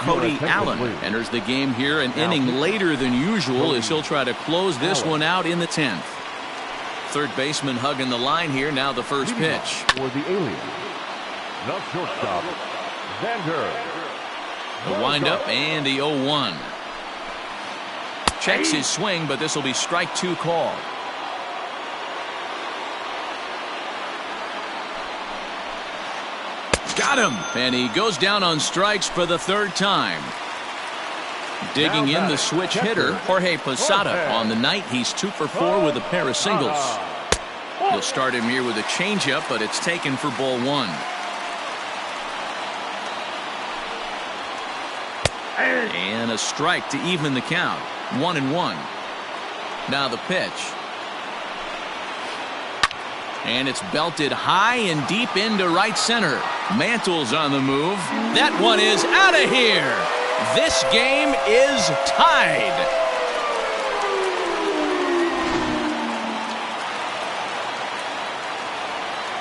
Speaker 1: Cody Allen enters the game here an inning later than usual as he'll try to close this one out in the 10th. Third baseman hugging the line here. Now the first pitch.
Speaker 2: For the alien, the shortstop, Xander.
Speaker 1: The windup and the 0-1. Checks his swing, but this will be strike 2 call. Got him, and he goes down on strikes for the 3rd time. Digging in the switch hitter, Jorge Posada. On the night, he's 2 for 4 with a pair of singles. He'll start him here with a changeup, but it's taken for ball one. And a strike to even the count. 1-1. Now the pitch. And it's belted high and deep into right center. Mantle's on the move. That one is out of here. This game is tied.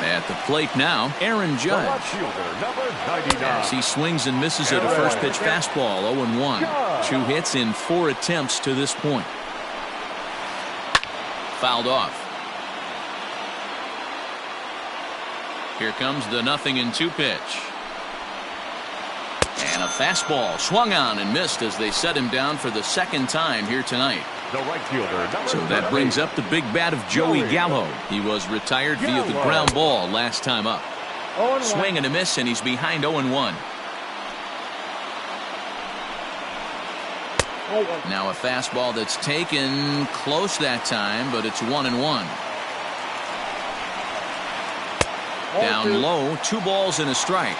Speaker 1: At the plate now, Aaron Judge. As he swings and misses at a first pitch fastball, 0-1. 2 hits in 4 attempts to this point. Fouled off. Here comes the 0-2 pitch. And a fastball swung on and missed as they set him down for the second time here tonight.
Speaker 2: The right fielder,
Speaker 1: so that brings up the big bat of Joey Gallo. He was retired via the ground ball last time up. Swing and a miss, and he's behind 0-1. Now a fastball that's taken close that time, but it's 1-1. Down low, 2 balls and a strike.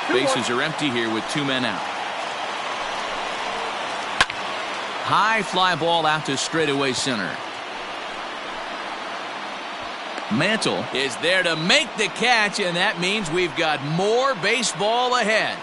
Speaker 1: Bases are empty here with 2 men out. High fly ball out to straightaway center. Mantle is there to make the catch, and that means we've got more baseball ahead.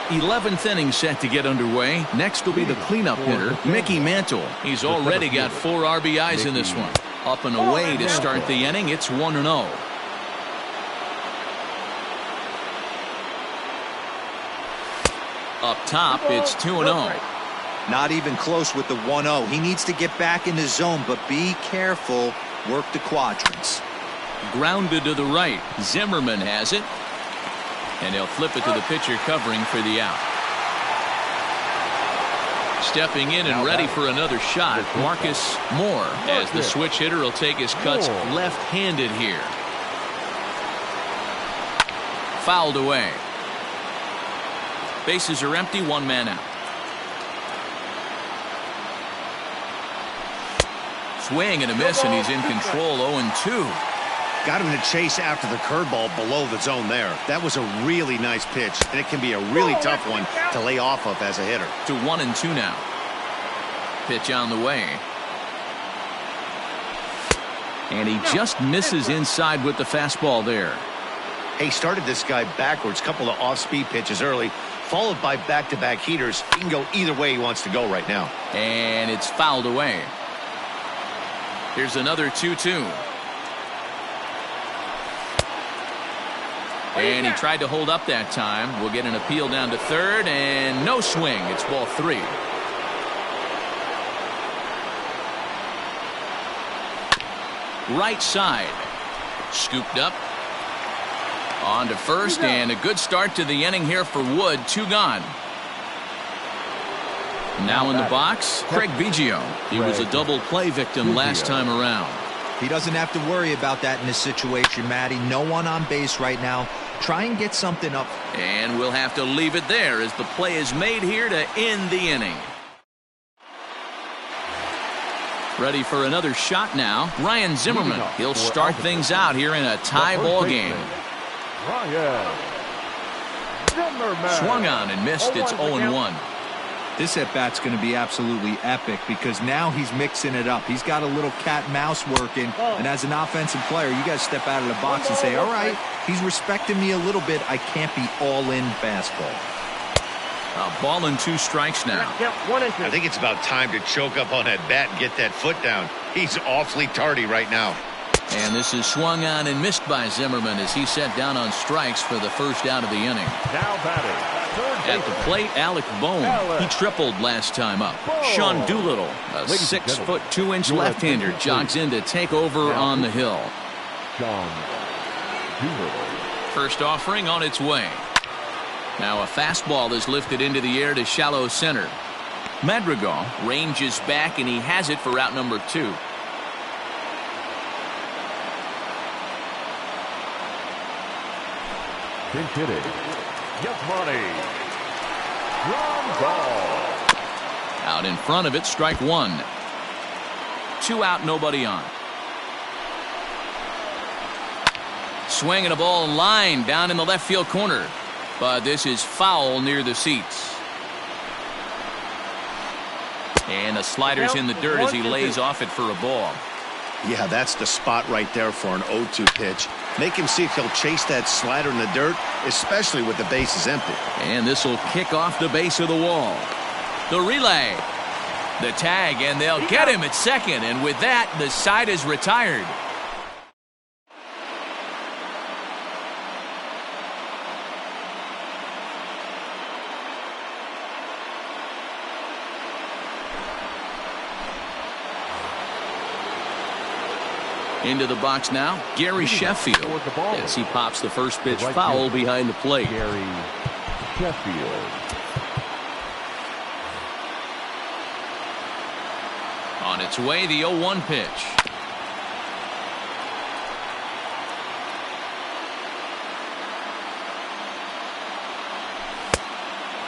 Speaker 1: '11th inning set to get underway. Next will be the cleanup hitter, Mickey Mantle. He's already got 4 RBIs in this one. Up and away to start the inning. It's 1-0. Up top, it's 2-0.
Speaker 4: Not even close with the 1-0. He needs to get back in the zone, but be careful. Work the quadrants.
Speaker 1: Grounded to the right. Zimmerman has it. And he'll flip it to the pitcher covering for the out. Stepping in and ready for another shot, Marcus Moore, as the switch hitter will take his cuts left-handed here. Fouled away. Bases are empty, 1 man out. Swing and a miss, and he's in control. 0-2.
Speaker 3: Got him to chase after the curveball below the zone there. That was a really nice pitch, and it can be a really tough one to lay off of as a hitter.
Speaker 1: To 1-2 now. Pitch on the way. And he just misses inside with the fastball there.
Speaker 3: He started this guy backwards, couple of off-speed pitches early, followed by back-to-back heaters. He can go either way he wants to go right now.
Speaker 1: And it's fouled away. Here's another 2-2. And he tried to hold up that time. We'll get an appeal down to third, and no swing. It's ball 3. Right side. Scooped up. On to first, and a good start to the inning here for Wood. 2 gone. Now in the box, Craig Biggio. He was a double play victim last time around.
Speaker 4: He doesn't have to worry about that in this situation, Matty. No one on base right now. Try and get something up.
Speaker 1: And we'll have to leave it there as the play is made here to end the inning. Ready for another shot now. Ryan Zimmerman. He'll start things out here in a tie ball game. Swung on and missed. It's 0-1.
Speaker 4: This at-bat's going to be absolutely epic because now he's mixing it up. He's got a little cat and mouse working, and as an offensive player, you got to step out of the box and say, all right, he's respecting me a little bit. I can't be all-in fastball.
Speaker 1: A ball and 2 strikes now.
Speaker 3: I think it's about time to choke up on that bat and get that foot down. He's awfully tardy right now.
Speaker 1: And this is swung on and missed by Zimmerman as he set down on strikes for the first out of the inning.
Speaker 2: Now batting.
Speaker 1: At the plate, Alec Bohm. He tripled last time up. Sean Doolittle, a 6'2" left-hander, jogs in to take over on the hill.
Speaker 2: Sean Doolittle.
Speaker 1: First offering on its way. Now a fastball is lifted into the air to shallow center. Madrigal ranges back, and he has it for out number 2.
Speaker 2: Pinch hitting. Yasmani Ground ball.
Speaker 1: Out in front of it, strike one. 2 out, nobody on. Swinging a ball line down in the left field corner. But this is foul near the seats. And the slider's in the dirt as he lays off it for a ball.
Speaker 3: Yeah, that's the spot right there for an 0-2 pitch. Make him see if he'll chase that slider in the dirt, especially with the bases empty.
Speaker 1: And this will kick off the base of the wall. The relay. The tag, and they'll get him at second. And with that, the side is retired. Into the box now, Gary Sheffield, as he pops the first pitch foul behind the plate.
Speaker 2: Gary Sheffield.
Speaker 1: On its way, the 0-1 pitch.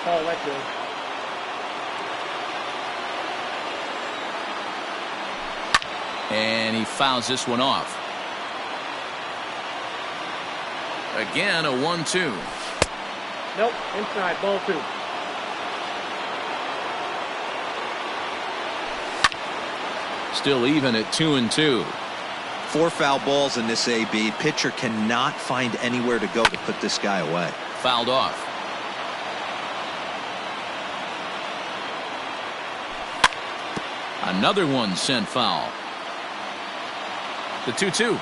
Speaker 5: Oh, that's good.
Speaker 1: And he fouls this one off. Again, a 1-2.
Speaker 5: Nope, inside, ball 2.
Speaker 1: Still even at 2-2.
Speaker 4: 4 foul balls in this AB. Pitcher cannot find anywhere to go to put this guy away.
Speaker 1: Fouled off. Another one sent foul. The 2-2.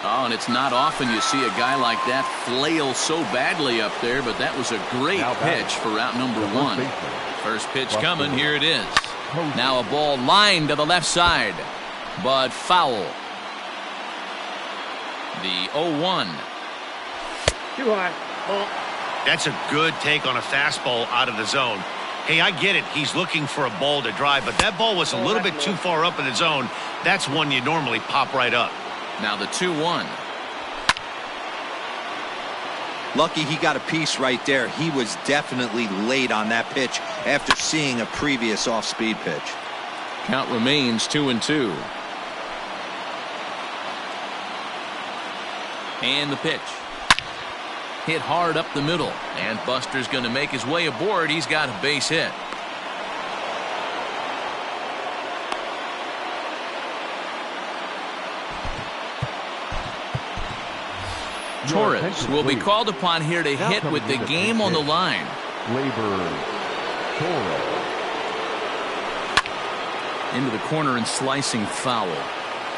Speaker 1: Oh, and it's not often you see a guy like that flail so badly up there, but that was a great pitch for route number 1. First pitch coming, here it is. Now a ball lined to the left side, but foul. The 0-1.
Speaker 5: Too high. Ball.
Speaker 3: That's a good take on a fastball out of the zone. Hey, I get it. He's looking for a ball to drive, but that ball was a little bit too far up in the zone. That's one you normally pop right up.
Speaker 1: Now the 2-1.
Speaker 4: Lucky he got a piece right there. He was definitely late on that pitch after seeing a previous off-speed pitch.
Speaker 1: Count remains 2-2. And the pitch. Hit hard up the middle, and Buster's going to make his way aboard. He's got a base hit. Torres will be called upon here to hit with the game on the line.
Speaker 2: Torres.
Speaker 1: Into the corner and slicing foul.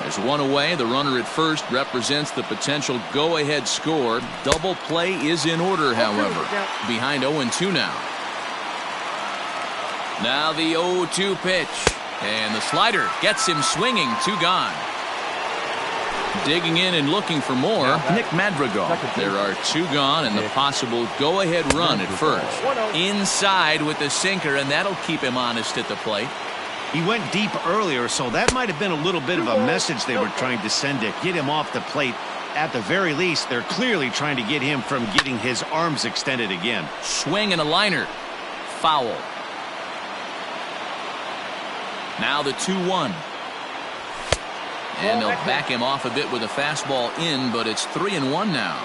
Speaker 1: There's one away. The runner at first represents the potential go-ahead score. Double play is in order, however. Behind 0-2 now. Now the 0-2 pitch. And the slider gets him swinging. 2 gone. Digging in and looking for more, Nick Madrigal. There are 2 gone and the possible go-ahead run at first. Inside with the sinker, and that'll keep him honest at the plate.
Speaker 3: He went deep earlier, so that might have been a little bit of a message they were trying to send to get him off the plate. At the very least, they're clearly trying to get him from getting his arms extended again.
Speaker 1: Swing and a liner. Foul. Now the 2-1. And they'll back him off a bit with a fastball in, but it's 3-1 now.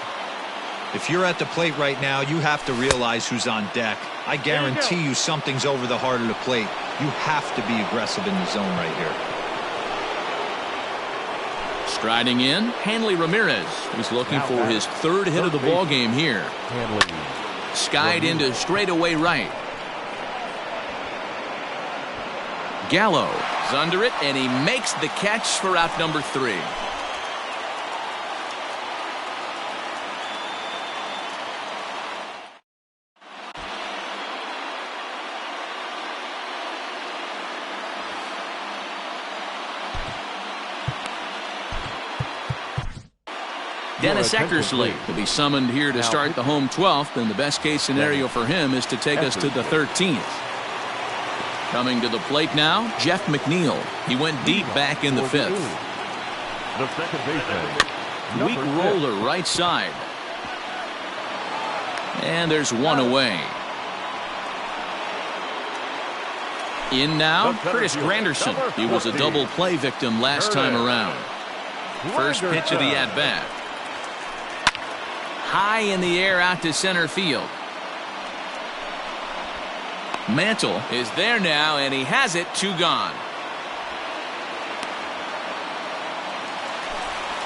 Speaker 4: If you're at the plate right now, you have to realize who's on deck. I guarantee you something's over the heart of the plate. You have to be aggressive in the zone right here.
Speaker 1: Striding in, Hanley Ramirez, who's looking for his 3rd hit of the ball game here. Skied into straightaway right. Gallo is under it, and he makes the catch for out number 3. Dennis Eckersley will be summoned here to start the home 12th, and the best case scenario for him is to take us to the 13th. Coming to the plate now, Jeff McNeil. He went deep back in the 5th.
Speaker 2: The second baseman.
Speaker 1: Weak roller right side. And there's one away. In now, Curtis Granderson. He was a double play victim last time around. First pitch of the at-bat. High in the air out to center field. Mantle is there now, and he has it. 2 gone.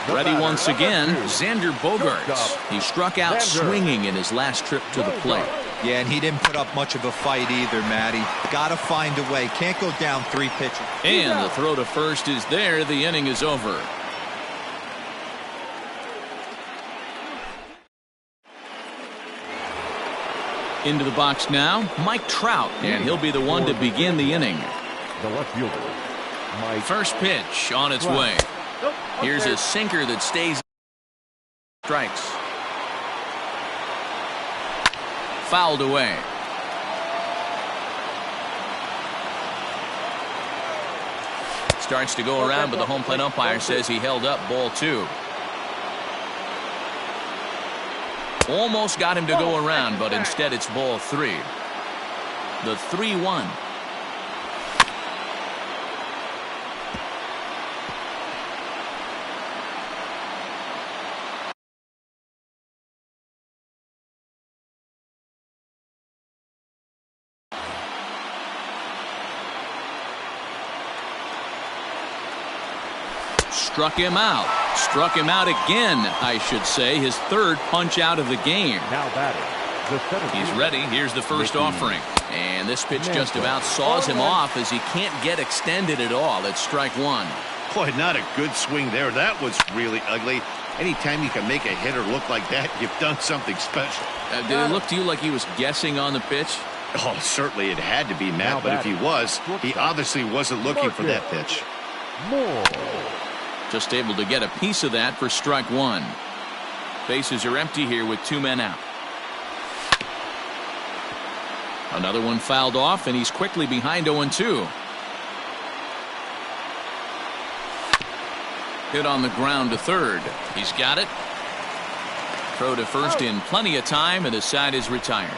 Speaker 1: Ready once again, Xander Bogaerts. He struck out swinging in his last trip to the plate.
Speaker 4: Yeah, and he didn't put up much of a fight either, Matty. Got to find a way. Can't go down 3 pitches.
Speaker 1: And the throw to first is there. The inning is over. Into the box now, Mike Trout, and he'll be the one to begin the inning.
Speaker 2: The left fielder, Mike.
Speaker 1: First pitch on its way. Here's a sinker that stays. Strikes. Fouled away. Starts to go around, but the home plate umpire says he held up. Ball 2. Almost got him to go around, but instead it's ball 3. The 3-1. Struck him out. Struck him out again, I should say. His 3rd punch out of the game.
Speaker 2: Now batting.
Speaker 1: He's ready. Here's the first offering. And this pitch just about saws him off as he can't get extended at all. It's strike 1.
Speaker 3: Boy, not a good swing there. That was really ugly. Anytime you can make a hitter look like that, you've done something special.
Speaker 1: Did it look to you like he was guessing on the pitch?
Speaker 3: Oh, certainly it had to be, Matt. But if he was, he obviously wasn't looking for that pitch.
Speaker 1: Just able to get a piece of that for strike 1. Bases are empty here with 2 men out. Another one fouled off, and he's quickly behind 0-2. Hit on the ground to third. He's got it. Throw to first in plenty of time, and the side is retired.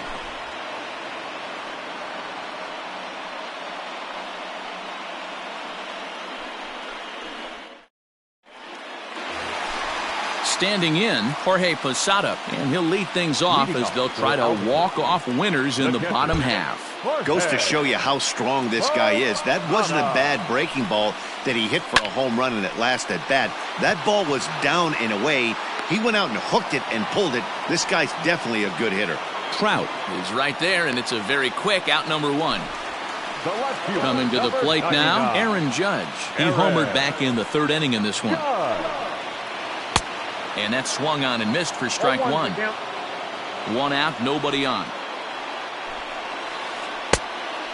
Speaker 1: Standing in, Jorge Posada, and he'll lead things off as they'll try to walk off winners in the bottom half.
Speaker 3: Goes to show you how strong this guy is. That wasn't a bad breaking ball that he hit for a home run in that last at bat. That ball was down and away. He went out and hooked it and pulled it. This guy's definitely a good hitter.
Speaker 1: Trout is right there, and it's a very quick out number 1. Coming to the plate now, Aaron Judge. He homered back in the 3rd inning in this one. And that swung on and missed for strike 1. 1 out, nobody on.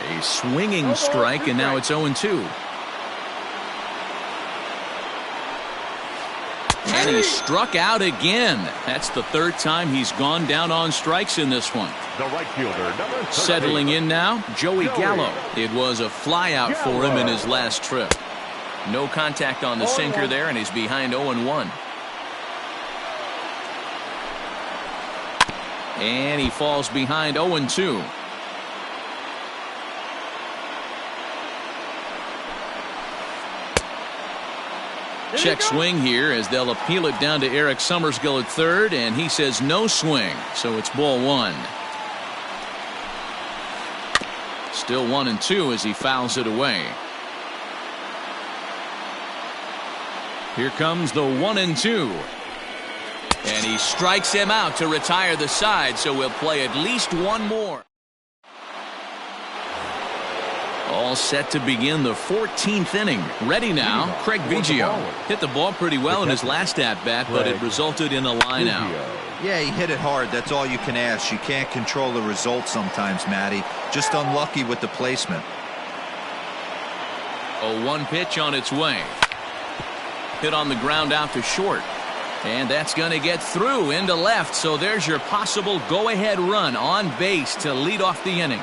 Speaker 1: A swinging strike, and now it's 0-2. And he struck out again. That's the 3rd time he's gone down on strikes in this one.
Speaker 2: The right fielder,
Speaker 1: settling in now, Joey Gallo. It was a fly out for him in his last trip. No contact on the sinker there, and he's behind 0-1. And he falls behind 0-2. Check swing here as they'll appeal it down to Eric Summersgill at 3rd, and he says no swing, so it's ball 1. Still 1-2 as he fouls it away. Here comes the 1-2. And he strikes him out to retire the side, so we'll play at least one more. All set to begin the 14th inning. Ready now, Craig Biggio. Hit the ball pretty well in his last at-bat, but it resulted in a line-out.
Speaker 4: Yeah, he hit it hard. That's all you can ask. You can't control the result sometimes, Matty. Just unlucky with the placement.
Speaker 1: A 1 pitch on its way. Hit on the ground out to short. And that's going to get through into left, so there's your possible go-ahead run on base to lead off the inning.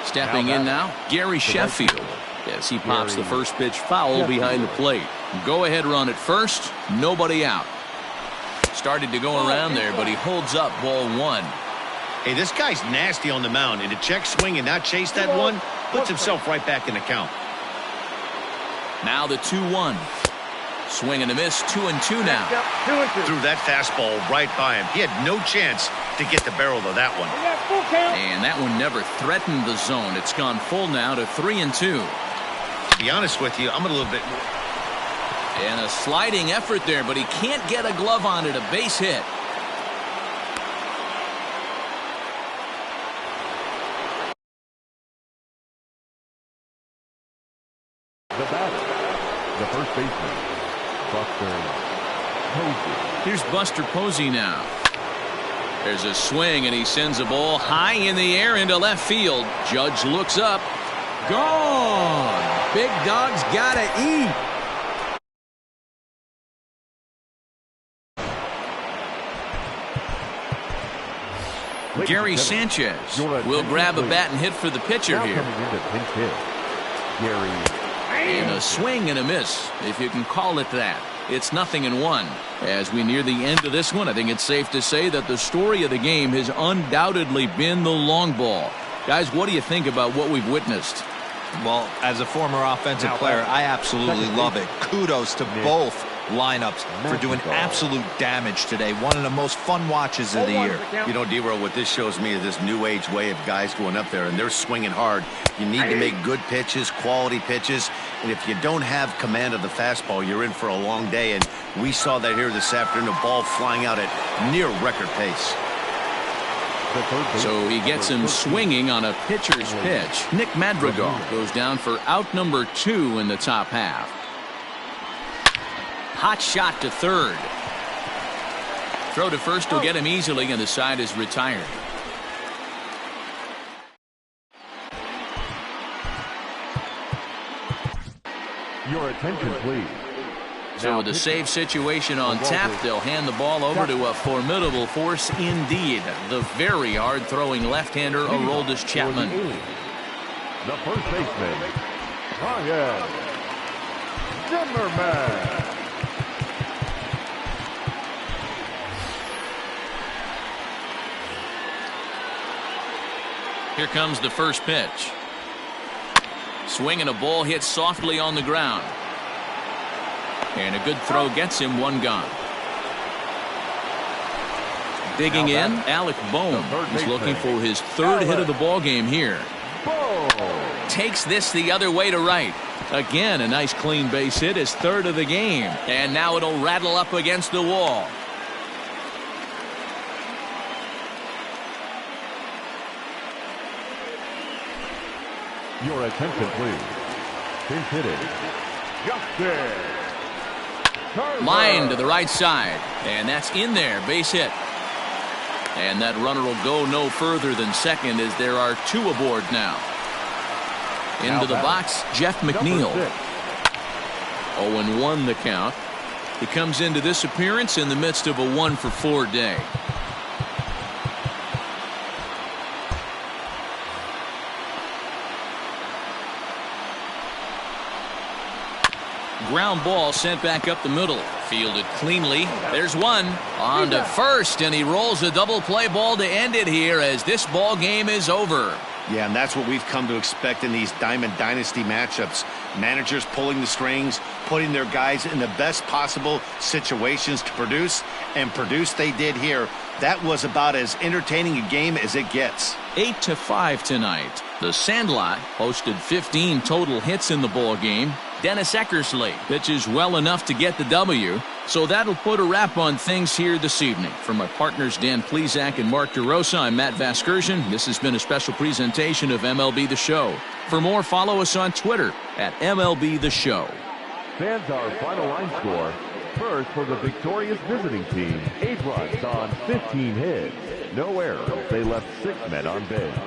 Speaker 1: Stepping in now, Gary Sheffield, as he pops the first pitch foul behind the plate. Go-ahead run at first, nobody out. Started to go around there, but he holds up ball 1.
Speaker 3: Hey, this guy's nasty on the mound, and to check swing and not chase that one puts himself right back in the count.
Speaker 1: Now the 2-1. Swing and a miss, 2-2 now.
Speaker 3: Threw that fastball right by him. He had no chance to get the barrel of that one.
Speaker 1: And that one never threatened the zone. It's gone full now to 3-2.
Speaker 3: To be honest with you, I'm a little bit...
Speaker 1: And a sliding effort there, but he can't get a glove on it. A base hit.
Speaker 2: The batter, the first baseman, Buster Posey.
Speaker 1: Here's Buster Posey now. There's a swing, and he sends a ball high in the air into left field. Judge looks up. Gone. Big dog's gotta eat. Gary Sanchez will grab a bat and hit for the pitcher here. And a swing and a miss, if you can call it that. It's 0-1. As we near the end of this one, I think it's safe to say that the story of the game has undoubtedly been the long ball. Guys, what do you think about what we've witnessed?
Speaker 4: Well, as a former offensive player, I absolutely love it. Kudos to both lineups for doing absolute damage today. One of the most fun watches of the year.
Speaker 3: You know, D-Roll, what this shows me is this new age way of guys going up there, and they're swinging hard. You need to make good pitches, quality pitches, and if you don't have command of the fastball, you're in for a long day, and we saw that here this afternoon, a ball flying out at near record pace.
Speaker 1: So he gets him swinging on a pitcher's pitch. Nick Madrigal goes down for out number 2 in the top half. Hot shot to third. Throw to first will get him easily, and the side is retired.
Speaker 2: Your attention, please.
Speaker 1: So with the save situation on tap, they'll hand the ball over to a formidable force indeed. The very hard-throwing left-hander, Aroldis Chapman.
Speaker 2: The first baseman, Ryan Zimmerman.
Speaker 1: Here comes the first pitch. Swing and a ball hit softly on the ground. And a good throw gets him one gone. Digging in, Alec Bohm. He's looking for his third hit of the ball game here. Takes this the other way to right. Again, a nice clean base hit, his third of the game. And now it'll rattle up against the wall.
Speaker 2: Your attention, please. Pinch hitting, Justin.
Speaker 1: Line to the right side, and that's in there, base hit. And that runner will go no further than second as there are 2 aboard now. Into the box, Jeff McNeil. 0-1 the count. He comes into this appearance in the midst of a 1-for-4 day. Ground ball sent back up the middle. Fielded cleanly. There's one. On to first, and he rolls a double play ball to end it here as this ball game is over.
Speaker 3: Yeah, and that's what we've come to expect in these Diamond Dynasty matchups. Managers pulling the strings, putting their guys in the best possible situations to produce, and produce they did here. That was about as entertaining a game as it gets.
Speaker 1: 8-5 tonight. The Sandlot posted 15 total hits in the ball game. Dennis Eckersley pitches well enough to get the W. So that'll put a wrap on things here this evening. For my partners Dan Plesac and Mark DeRosa, I'm Matt Vasgersian. This has been a special presentation of MLB The Show. For more, follow us on Twitter at MLB The Show.
Speaker 2: Fans, our final line score. First for the victorious visiting team, 8 runs on 15 hits. No errors. They left 6 men on base.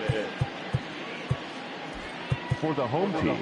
Speaker 2: For the home team,